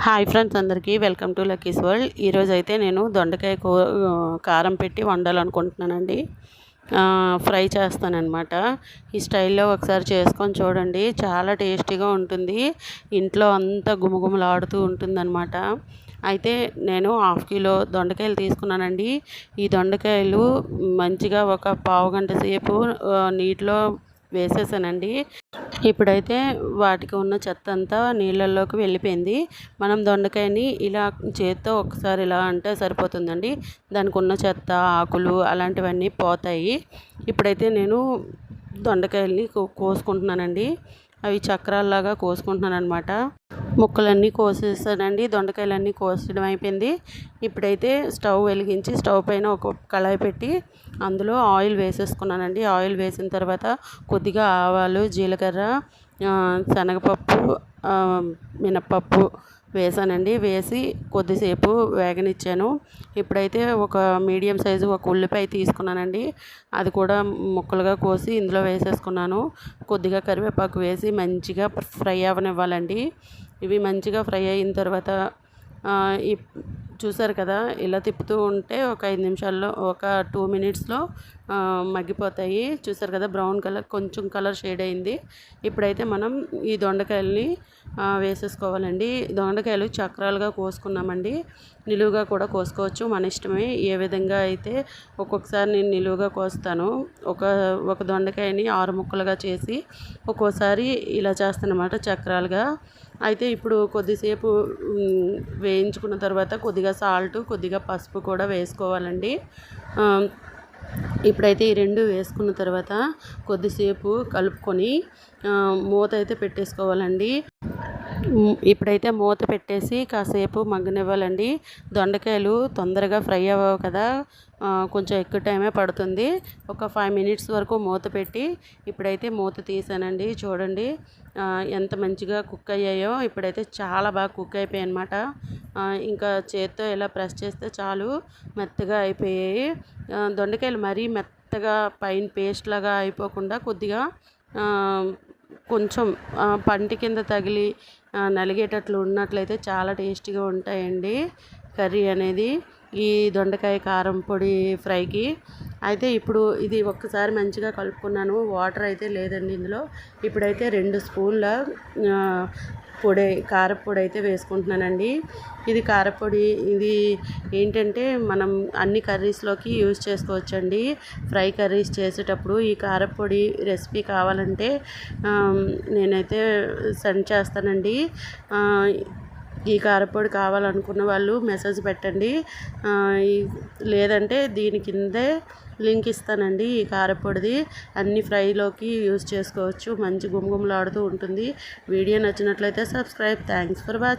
Hi friends, అందరికీ welcome to Lucky's world. ఈరోజు అయితే నేను దొండకాయ కారం పెట్టి వండాలనుకుంటున్నానండి. ఫ్రై చేస్తానన్నమాట. ఈ స్టైల్లో ఒకసారి చేసుకొని చూడండి, చాలా టేస్టీగా ఉంటుంది. ఇంట్లో అంతా గుమగుమలాడుతూ ఉంటుందన్నమాట. అయితే నేను 1/2 కిలో దొండకాయలు తీసుకున్నానండి. ఈ దొండకాయలు మంచిగా ఒక పావు గంట సేపు నీటిలో వేసేసానండి. ఇప్పుడైతే వాటికి ఉన్న చెత్త అంతా నీళ్ళల్లోకి వెళ్ళిపోయింది. మనం దొండకాయని ఇలా చేత్తో ఒకసారి ఇలా అంటే సరిపోతుందండి. దానికి ఉన్న చెత్త, ఆకులు అలాంటివన్నీ పోతాయి. ఇప్పుడైతే నేను దొండకాయల్ని కోసుకుంటున్నానండి. అవి చక్రాల్లాగా కోసుకుంటున్నాను అనమాట. ముక్కలన్నీ కోసేసానండి. దొండకాయలన్నీ కోసడం అయిపోయింది. ఇప్పుడైతే స్టవ్ వెలిగించి స్టవ్ పైన ఒక కళాయి పెట్టి అందులో ఆయిల్ వేసేసుకున్నానండి. ఆయిల్ వేసిన తర్వాత కొద్దిగా ఆవాలు, జీలకర్ర, శనగపప్పు, మినప్పప్పు వేసానండి. వేసి కొద్దిసేపు వేగనిచ్చాను. ఇప్పుడైతే ఒక మీడియం సైజు ఒక ఉల్లిపాయ తీసుకున్నానండి. అది కూడా ముక్కలుగా కోసి ఇందులో వేసేసుకున్నాను. కొద్దిగా కరివేపాకు వేసి మంచిగా ఫ్రై అవ్వనివ్వాలండి. ఇవి మంచిగా ఫ్రై అయిన తర్వాత చూసారు కదా, ఇలా తిప్పుతూ ఉంటే ఒక 5 నిమిషాల్లో, ఒక 2 మినిట్స్లో మగ్గిపోతాయి. చూసారు కదా, బ్రౌన్ కలర్ కొంచెం కలర్ షేడ్ అయింది. ఇప్పుడైతే మనం ఈ దొండకాయల్ని వేసేసుకోవాలండి. దొండకాయలు చక్రాలుగా కోసుకున్నామండి. నిలువుగా కూడా కోసుకోవచ్చు, మన ఇష్టమే. ఏ విధంగా అయితే ఒక్కొక్కసారి నేను నిలువుగా కోస్తాను. ఒక దొండకాయని 6 ముక్కలుగా చేసి ఒక్కోసారి ఇలా చేస్తానన్నమాట, చక్రాలుగా. అయితే ఇప్పుడు కొద్దిసేపు వేయించుకున్న తర్వాత కొద్దిగా సాల్ట్, కొద్దిగా పసుపు కూడా వేసుకోవాలండి. ఇప్పుడైతే ఈ 2 వేసుకున్న తర్వాత కొద్దిసేపు కలుపుకొని మూత అయితే పెట్టేసుకోవాలండి. ఇప్పుడైతే మూత పెట్టేసి కాసేపు మగ్గనివ్వాలండి. దొండకాయలు తొందరగా ఫ్రై అవ్వవు కదా, కొంచెం ఎక్కువ టైమే పడుతుంది. ఒక 5 మినిట్స్ వరకు మూత పెట్టి ఇప్పుడైతే మూత తీసానండి. చూడండి ఎంత మంచిగా కుక్ అయ్యాయో. ఇప్పుడైతే చాలా బాగా కుక్ అయిపోయాయి అన్నమాట. ఇంకా చేత్తో ఇలా ప్రెస్ చేస్తే చాలు మెత్తగా అయిపోయాయి. దొండకాయలు మరీ మెత్తగా పైన పేస్ట్ లాగా అయిపోకుండా కొద్దిగా కొంచెం పంటి కింద తగిలి నలిగేటట్లు ఉన్నట్లయితే చాలా టేస్టీగా ఉంటాయండి కర్రీ అనేది, ఈ దొండకాయ కారం పొడి ఫ్రైకి. అయితే ఇప్పుడు ఇది ఒక్కసారి మంచిగా కలుపుకున్నాను. వాటర్ అయితే లేదండి ఇందులో. ఇప్పుడైతే 2 స్పూన్ల కారపొడి అయితే వేసుకుంటున్నానండి. ఇది కారపొడి, ఇది ఏంటంటే మనం అన్ని కర్రీస్లోకి యూజ్ చేసుకోవచ్చండి. ఫ్రై కర్రీస్ చేసేటప్పుడు ఈ కారపొడి రెసిపీ కావాలంటే నేనైతే సెండ్ చేస్తానండి. ఈ కారపొడి కావాలనుకున్న వాళ్ళు మెసేజ్ పెట్టండి. లేదంటే దీని కిందే లింక్ ఇస్తానండి. ఈ కారపొడిది అన్ని ఫ్రైలోకి యూజ్ చేసుకోవచ్చు. మంచి గుమగుమలాడుతూ ఉంటుంది. వీడియో నచ్చినట్లయితే సబ్స్క్రైబ్. Thanks for watching.